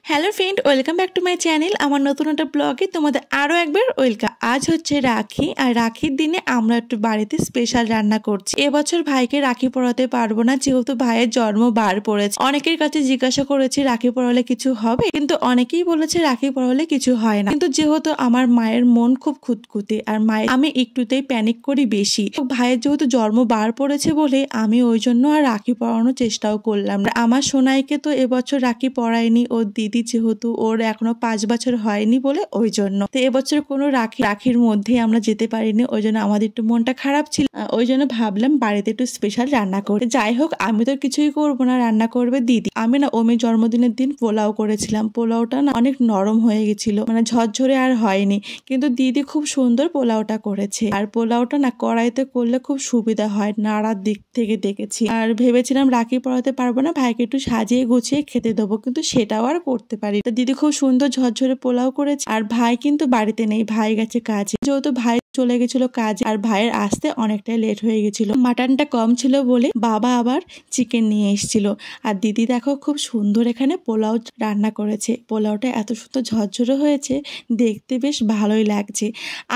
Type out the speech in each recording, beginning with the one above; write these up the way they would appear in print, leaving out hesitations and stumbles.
Hello friend, welcome back to my channel. আমার নতুন একটা ব্লগে তোমাদের আরও একবার ওয়েলকাম। আজ হচ্ছে রাখি, আর রাখির দিনে আমরা একটু বাড়িতে স্পেশাল রান্না করছি। এবছর ভাইকে রাখি পরাতে পারবো না, যেহেতু ভাইয়ের জন্ম বার পড়েছে। অনেকের কাছে জিজ্ঞাসা করেছি রাখি পরালে কিছু হবে, কিন্তু অনেকেই বলেছে রাখি পরালে কিছু হয় না। কিন্তু যেহেতু আমার মায়ের মন খুব খুঁতখুঁতে, আর মায়ের আমি একটুতেই প্যানিক করি বেশি। ভাইয়ের যেহেতু জন্ম বার পড়েছে বলে আমি ওই জন্য আর রাখি পরানোর চেষ্টাও করলাম না। আমার সোনাইকে তো এবছর রাখি পরায়নি ওর দিদি, যেহেতু ওর এখনো 5 বছর হয়নি বলে ওই জন্য। তো এবছর কোনো রাখির মধ্যে আমরা যেতে পারিনি, ওই জন্য আমাদের একটু মনটা খারাপ ছিল। ওই জন্য ভাবলাম বাড়িতে একটু স্পেশাল রান্না করি। যাই হোক, আমি তো কিছুই করবো না, রান্না করবে দিদি। আমি না ওমের জন্মদিনের দিন পোলাও করেছিলাম, পোলাওটা না অনেক নরম হয়ে গেছিল, মানে ঝরঝরে আর হয়নি। কিন্তু দিদি খুব সুন্দর পোলাওটা করেছে। আর পোলাওটা না কড়াইতে করলে খুব সুবিধা হয়, নাড়ার দিক থেকে দেখেছি। আর ভেবেছিলাম রাখি পরাতে পারবো না, ভাইকে একটু সাজিয়ে গুছিয়ে খেতে দেবো, কিন্তু সেটাও আর করতে পারি। দিদি খুব সুন্দর ঝরঝরে পোলাও করেছে। আর ভাই কিন্তু বাড়িতে নেই, ভাই গেছে কাজে। যেহেতু ভাই চলে গেছিল কাজে, আর ভাইয়ের আসতে অনেকটাই লেট হয়ে গেছিল। মাটনটা কম ছিল বলে বাবা আবার চিকেন নিয়ে এসেছিল। আর দিদি দেখো খুব সুন্দর এখানে পোলাও রান্না করেছে। পোলাওটা এত সুন্দর ঝরঝরে হয়েছে, দেখতে বেশ ভালোই লাগছে।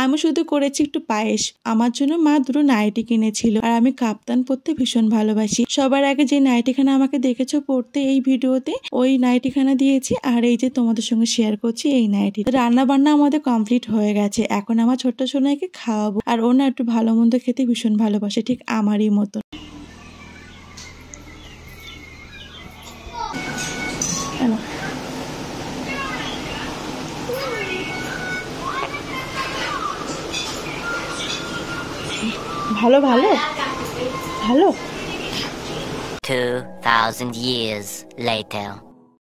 আমি শুধু করেছি একটু পায়েস। আমার জন্য মা দুটো নাইটি কিনেছিল, আর আমি কাপ্তান পরতে ভীষণ ভালোবাসি। সবার আগে যে নাইটিখানা আমাকে দেখেছো পরতে এই ভিডিওতে, ওই নাইটিখানা দিয়েছি। আর এই যে তোমাদের সঙ্গে শেয়ার করছি এই নাইটি। রান্না বান্না আমাদের কমপ্লিট হয়ে গেছে, এখন আমার ছোট্ট সোনাইকে খাওয়াবো। আর ও না একটু ভালো মন্দ খেতে ভীষণ ভালোবাসে, ঠিক আমারই মতন। ভালো ভালো ভালো 2000 years later.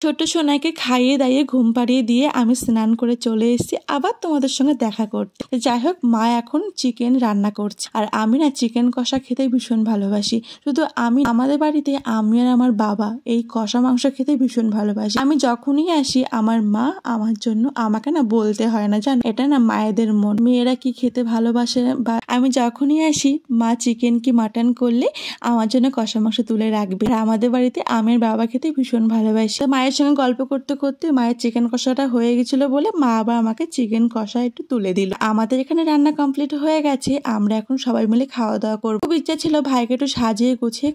ছোট্ট সোনাইকে খাইয়ে দাইয়ে ঘুম পাড়িয়ে দিয়ে আমি স্নান করে চলে এসেছি আবার তোমাদের সঙ্গে দেখা করতে। যাই হোক, মা এখন চিকেন রান্না করছে। আর আমি না চিকেন কষা খেতে ভীষণ ভালোবাসি। শুধু আমি, আমাদের বাড়িতে আমি আর আমার বাবা এই কষা মাংস খেতে ভীষণ ভালোবাসি। আমি যখনই আসি আমার মা আমার জন্য, আমাকে না বলতে হয় না, জান, এটা না মায়েদের মন, মেয়েরা কি খেতে ভালোবাসে। বা আমি যখনই আসি মা চিকেন কি মাটন করলে আমার জন্য কষা মাংস তুলে রাখবে। আর আমাদের বাড়িতে আমের বাবা খেতে ভীষণ ভালোবাসে। মায়ের সঙ্গে গল্প করতে করতে মায়ের চিকেন কষাটা হয়ে গেছিল বলে মা আবার আমাকে চিকেন কষা একটু তুলে দিল। আমাদের এখানে রান্না কমপ্লিট হয়ে গেছে, আমরা এখন সবাই মিলে খাওয়া দাওয়া করবো। খুব ইচ্ছা ছিল ভাইকে একটু সাজিয়ে গুছিয়ে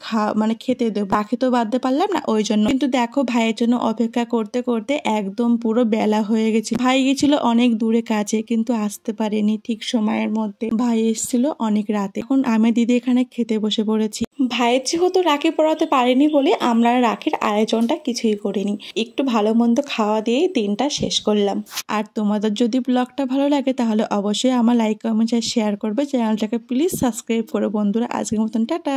খেতে দেবো, রাখি তো বাঁধতে পারলাম না ওই জন্য। কিন্তু দেখো ভাইয়ের জন্য অপেক্ষা করতে করতে একদম পুরো বেলা হয়ে গেছে। ভাই গেছিল অনেক দূরে কাজে, কিন্তু আসতে পারেনি ঠিক সময়ের মধ্যে। ভাই এসেছিল অনেক রাতে। এখন আমি দিদি এখানে খেতে বসে পড়েছি। ভাইয়ের যেহেতু রাখি পরাতে পারিনি বলে আমরা রাখির আয়োজনটা কিছুই করিনি, একটু ভালো মন্দ খাওয়া দিয়েই দিনটা শেষ করলাম। আর তোমাদের যদি ব্লগটা ভালো লাগে তাহলে অবশ্যই আমার লাইক কমেন্ট আর শেয়ার করবে। চ্যানেলটাকে প্লিজ সাবস্ক্রাইব করো বন্ধুরা। আজকের মতন টাটা।